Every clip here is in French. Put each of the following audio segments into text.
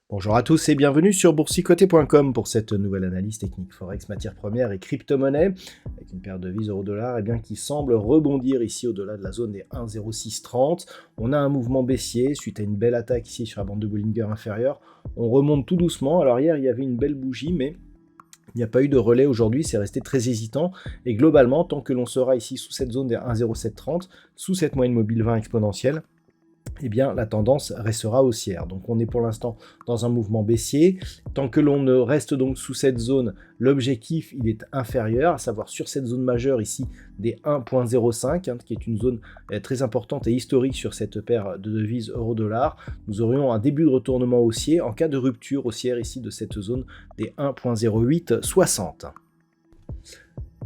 Bonjour à tous et bienvenue sur boursicoté.com pour cette nouvelle analyse technique Forex, matières premières et crypto-monnaies avec une paire de devises euro-dollar qui semble rebondir ici au-delà de la zone des 1,0630. On a un mouvement baissier suite à une belle attaque ici sur la bande de Bollinger inférieure. On remonte tout doucement. Alors hier il y avait une belle bougie mais il n'y a pas eu de relais aujourd'hui, c'est resté très hésitant. Et globalement, tant que l'on sera ici sous cette zone des 1,0730, sous cette moyenne mobile 20 exponentielle, eh bien la tendance restera haussière. Donc on est pour l'instant dans un mouvement baissier. Tant que l'on ne reste donc sous cette zone, l'objectif il est inférieur, à savoir sur cette zone majeure ici des 1.05, qui est une zone très importante et historique sur cette paire de devises euro-dollar. Nous aurions un début de retournement haussier en cas de rupture haussière ici de cette zone des 1.0860.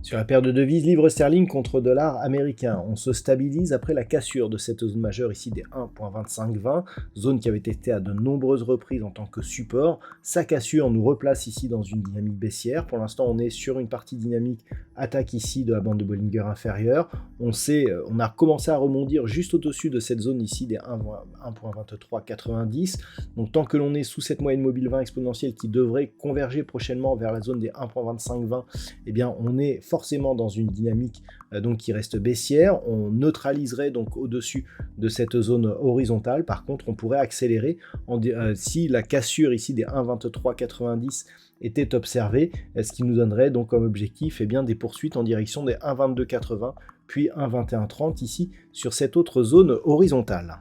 Sur la paire de devises livre sterling contre dollar américain, on se stabilise après la cassure de cette zone majeure ici des 1.2520, zone qui avait été à de nombreuses reprises en tant que support. Sa cassure nous replace ici dans une dynamique baissière. Pour l'instant, on est sur une partie dynamique attaque ici de la bande de Bollinger inférieure. On a commencé à rebondir juste au-dessus de cette zone ici des 1.2390. Donc tant que l'on est sous cette moyenne mobile 20 exponentielle qui devrait converger prochainement vers la zone des 1.2520, eh bien on est forcément dans une dynamique donc qui reste baissière. On neutraliserait donc au-dessus de cette zone horizontale. Par contre, on pourrait accélérer si la cassure ici des 1.2390 était observée, ce qui nous donnerait donc comme objectif des poursuites en direction des 1.2280 puis 1.2130 ici sur cette autre zone horizontale.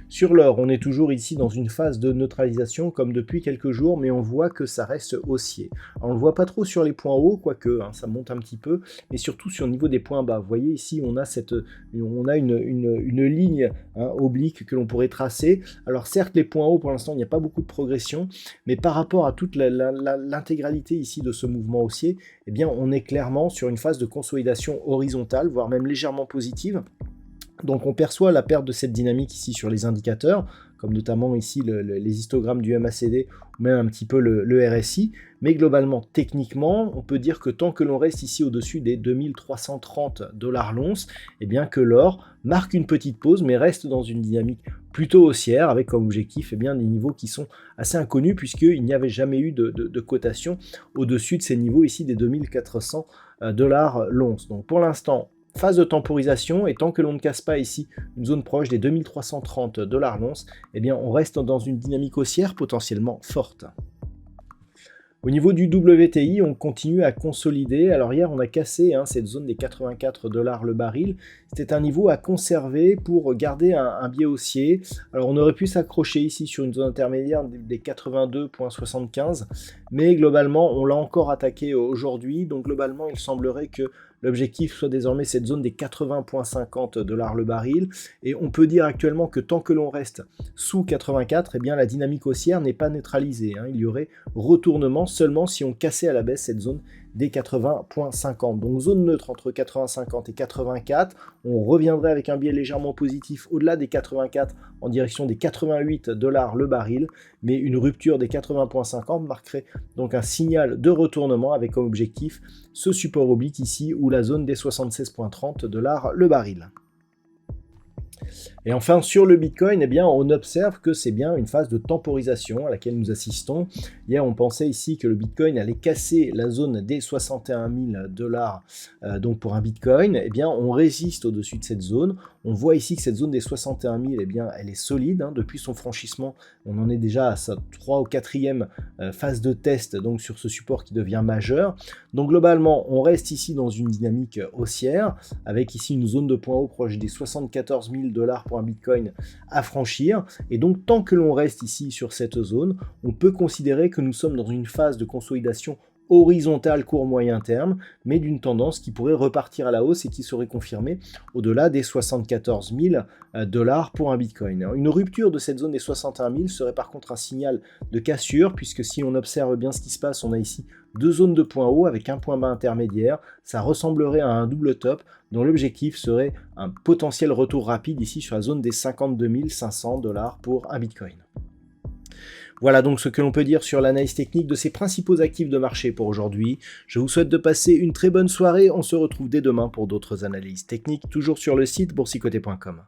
Sur l'or, on est toujours ici dans une phase de neutralisation comme depuis quelques jours, mais on voit que ça reste haussier. Alors, on ne le voit pas trop sur les points hauts, quoique ça monte un petit peu, mais surtout sur le niveau des points bas. Vous voyez ici, on a une ligne oblique que l'on pourrait tracer. Alors certes, les points hauts, pour l'instant, il n'y a pas beaucoup de progression, mais par rapport à toute l'intégralité ici de ce mouvement haussier, eh bien, on est clairement sur une phase de consolidation horizontale, voire même légèrement positive. Donc on perçoit la perte de cette dynamique ici sur les indicateurs, comme notamment ici les histogrammes du MACD ou même un petit peu le RSI, mais globalement, techniquement, on peut dire que tant que l'on reste ici au-dessus des 2330 $ l'once, eh bien que l'or marque une petite pause, mais reste dans une dynamique plutôt haussière, avec comme objectif des niveaux qui sont assez inconnus, puisqu'il n'y avait jamais eu de cotation au-dessus de ces niveaux ici des 2400 $ l'once. Donc pour l'instant, phase de temporisation, et tant que l'on ne casse pas ici une zone proche des 2330 $ l'once, eh bien on reste dans une dynamique haussière potentiellement forte. Au niveau du WTI, on continue à consolider. Alors hier, on a cassé cette zone des 84 $ le baril. C'était un niveau à conserver pour garder un biais haussier. Alors on aurait pu s'accrocher ici sur une zone intermédiaire des 82,75, mais globalement, on l'a encore attaqué aujourd'hui. Donc globalement, il semblerait que l'objectif soit désormais cette zone des 80,50 $ le baril. Et on peut dire actuellement que tant que l'on reste sous 84, eh bien la dynamique haussière n'est pas neutralisée. Il y aurait retournement seulement si on cassait à la baisse cette zone des 80,50. Donc zone neutre entre 80,50 et 84. On reviendrait avec un biais légèrement positif au-delà des 84 en direction des 88 $ le baril. Mais une rupture des 80,50 marquerait donc un signal de retournement avec comme objectif ce support oblique ici ou la zone des 76,30 $ le baril. Et enfin, sur le Bitcoin, on observe que c'est bien une phase de temporisation à laquelle nous assistons. Hier, on pensait ici que le Bitcoin allait casser la zone des 61 000 $, donc pour un Bitcoin. On résiste au-dessus de cette zone. On voit ici que cette zone des 61 000, elle est solide. Depuis son franchissement, on en est déjà à sa 3e ou 4e phase de test, donc sur ce support qui devient majeur. Donc globalement, on reste ici dans une dynamique haussière, avec ici une zone de point haut proche des 74 000 $ pour un Bitcoin à franchir. Et donc, tant que l'on reste ici sur cette zone, on peut considérer que nous sommes dans une phase de consolidation horizontale court-moyen terme, mais d'une tendance qui pourrait repartir à la hausse et qui serait confirmée au-delà des 74 000 $ pour un Bitcoin. Une rupture de cette zone des 61 000 serait par contre un signal de cassure, puisque si on observe bien ce qui se passe, on a ici deux zones de points hauts avec un point bas intermédiaire. Ça ressemblerait à un double top dont l'objectif serait un potentiel retour rapide ici sur la zone des 52 500 $ pour un Bitcoin. Voilà donc ce que l'on peut dire sur l'analyse technique de ces principaux actifs de marché pour aujourd'hui. Je vous souhaite de passer une très bonne soirée. On se retrouve dès demain pour d'autres analyses techniques, toujours sur le site boursicoté.com.